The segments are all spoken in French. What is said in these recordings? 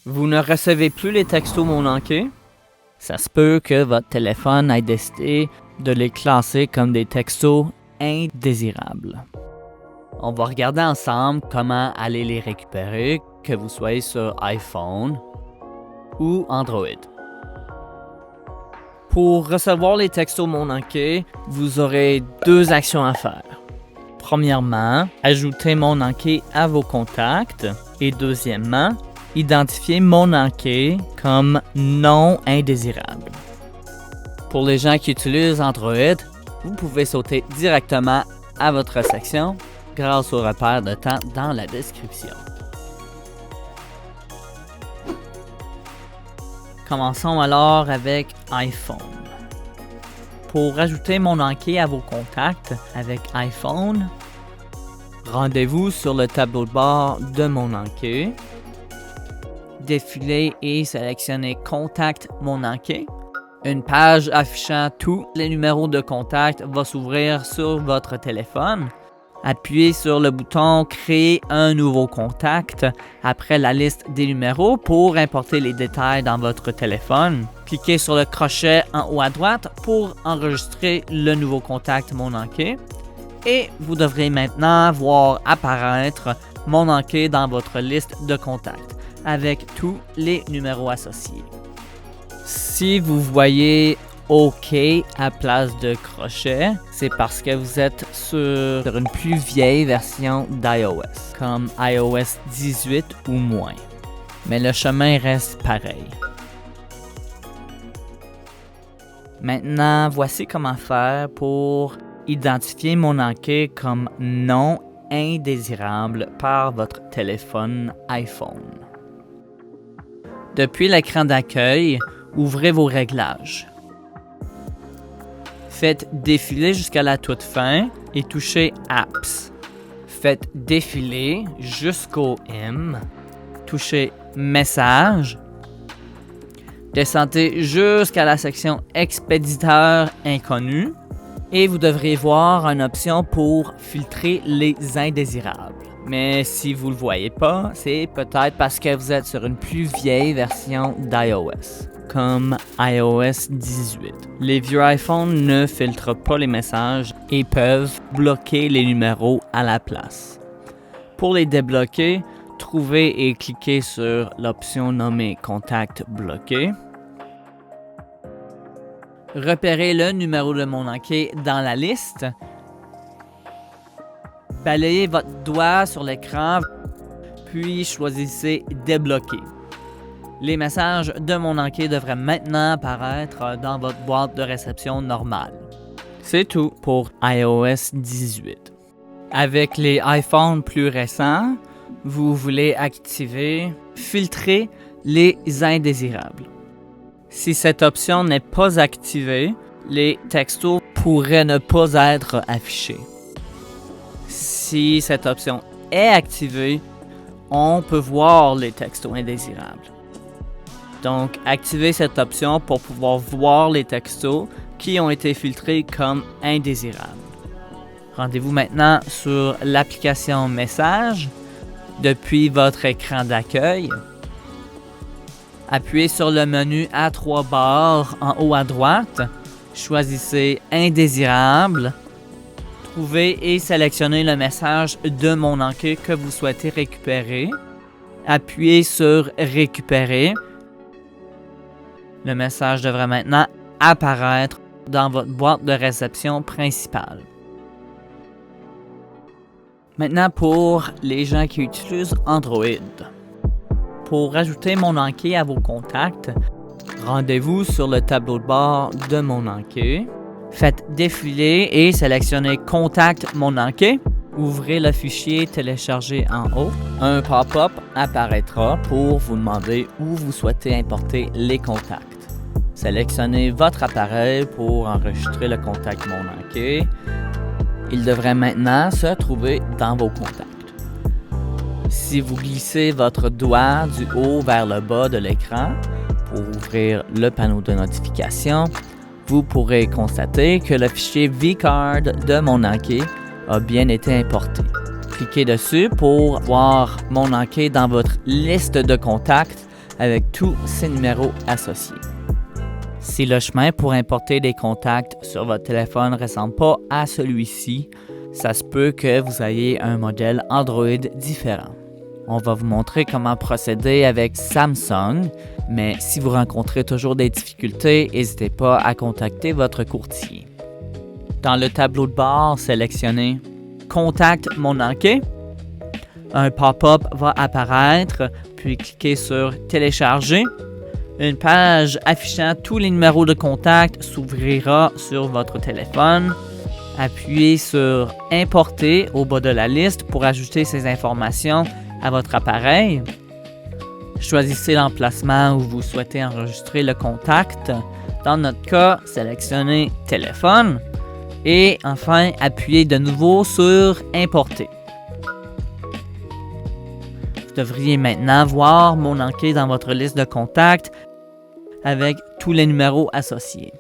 Vous ne recevez plus les textos mon manqué? Ça se peut que votre téléphone ait décidé de les classer comme des textos indésirables. On va regarder ensemble comment aller les récupérer, que vous soyez sur iPhone ou Android. Pour recevoir les textos non manqués, vous aurez 2 actions à faire. Premièrement, ajoutez mon manqué à vos contacts et deuxièmement, identifiez mon manqué comme non indésirable. Pour les gens qui utilisent Android, vous pouvez sauter directement à votre section grâce au repère de temps dans la description. Commençons alors avec iPhone. Pour ajouter mon manqué à vos contacts avec iPhone, rendez-vous sur le tableau de bord de mon manqué. Défilez et sélectionnez Contact mon manqué. Une page affichant tous les numéros de contact va s'ouvrir sur votre téléphone. Appuyez sur le bouton « Créer un nouveau contact » après la liste des numéros pour importer les détails dans votre téléphone. Cliquez sur le crochet en haut à droite pour enregistrer le nouveau contact mon manqué. Et vous devrez maintenant voir apparaître mon manqué dans votre liste de contacts avec tous les numéros associés. Si vous voyez OK à place de crochet, c'est parce que vous êtes sur une plus vieille version d'iOS, comme iOS 18 ou moins. Mais le chemin reste pareil. Maintenant, voici comment faire pour identifier mon manqué comme non indésirable par votre téléphone iPhone. Depuis l'écran d'accueil, ouvrez vos réglages. Faites défiler jusqu'à la toute fin et touchez Apps. Faites défiler jusqu'au M. Touchez Messages. Descendez jusqu'à la section Expéditeur inconnu et vous devrez voir une option pour filtrer les indésirables. Mais si vous ne le voyez pas, c'est peut-être parce que vous êtes sur une plus vieille version d'iOS, comme iOS 18. Les vieux iPhones ne filtrent pas les messages et peuvent bloquer les numéros à la place. Pour les débloquer, trouvez et cliquez sur l'option nommée Contact bloqué. Repérez le numéro de mon manqué dans la liste. Balayez votre doigt sur l'écran, puis choisissez Débloquer. Les messages de mon manqué devraient maintenant apparaître dans votre boîte de réception normale. C'est tout pour iOS 18. Avec les iPhones plus récents, vous voulez activer « Filtrer les indésirables ». Si cette option n'est pas activée, les textos pourraient ne pas être affichés. Si cette option est activée, on peut voir les textos indésirables. Donc, activez cette option pour pouvoir voir les textos qui ont été filtrés comme indésirables. Rendez-vous maintenant sur l'application Messages depuis votre écran d'accueil. Appuyez sur le menu à 3 barres en haut à droite. Choisissez Indésirable. Trouvez et sélectionnez le message de mon manqué que vous souhaitez récupérer. Appuyez sur Récupérer. Le message devrait maintenant apparaître dans votre boîte de réception principale. Maintenant pour les gens qui utilisent Android. Pour ajouter mon manqué à vos contacts, rendez-vous sur le tableau de bord de mon manqué. Faites défiler et sélectionnez Contact mon manqué. Ouvrez le fichier téléchargé en haut. Un pop-up apparaîtra pour vous demander où vous souhaitez importer les contacts. Sélectionnez votre appareil pour enregistrer le contact mon manqué. Il devrait maintenant se trouver dans vos contacts. Si vous glissez votre doigt du haut vers le bas de l'écran pour ouvrir le panneau de notification, vous pourrez constater que le fichier vCard de mon manqué a bien été importé. Cliquez dessus pour voir mon manqué dans votre liste de contacts avec tous ses numéros associés. Si le chemin pour importer des contacts sur votre téléphone ne ressemble pas à celui-ci, ça se peut que vous ayez un modèle Android différent. On va vous montrer comment procéder avec Samsung, mais si vous rencontrez toujours des difficultés, n'hésitez pas à contacter votre courtier. Dans le tableau de bord, sélectionnez « Contact mon enquête ». Un pop-up va apparaître, puis cliquez sur « Télécharger ». Une page affichant tous les numéros de contact s'ouvrira sur votre téléphone. Appuyez sur « Importer » au bas de la liste pour ajouter ces informations à votre appareil. Choisissez l'emplacement où vous souhaitez enregistrer le contact. Dans notre cas, sélectionnez « Téléphone » et enfin, appuyez de nouveau sur « Importer ». Vous devriez maintenant voir mon enquête dans votre liste de contacts avec tous les numéros associés.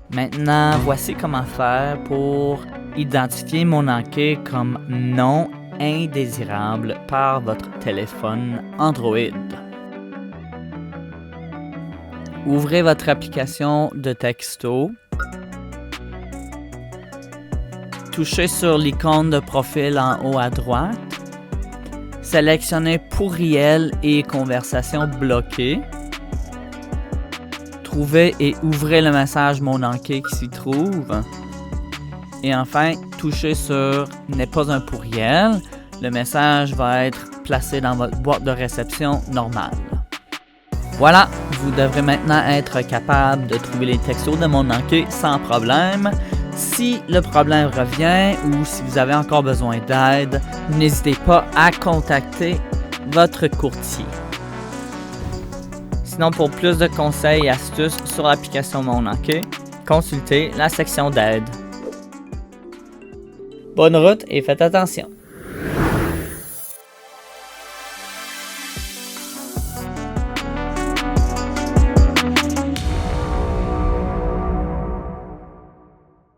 Maintenant, voici comment faire pour identifier mon enquête comme non indésirable par votre téléphone Android. Ouvrez votre application de texto. Touchez sur l'icône de profil en haut à droite. Sélectionnez Pourriel et conversation bloquée. Trouvez et ouvrez le message Mon enquête qui s'y trouve. Et enfin, touchez sur N'est pas un pourriel. Le message va être placé dans votre boîte de réception normale. Voilà, vous devrez maintenant être capable de trouver les textos de Mon enquête sans problème. Si le problème revient ou si vous avez encore besoin d'aide, n'hésitez pas à contacter votre courtier. Sinon, pour plus de conseils et astuces sur l'application Mon enquête, consultez la section d'aide. Bonne route et faites attention!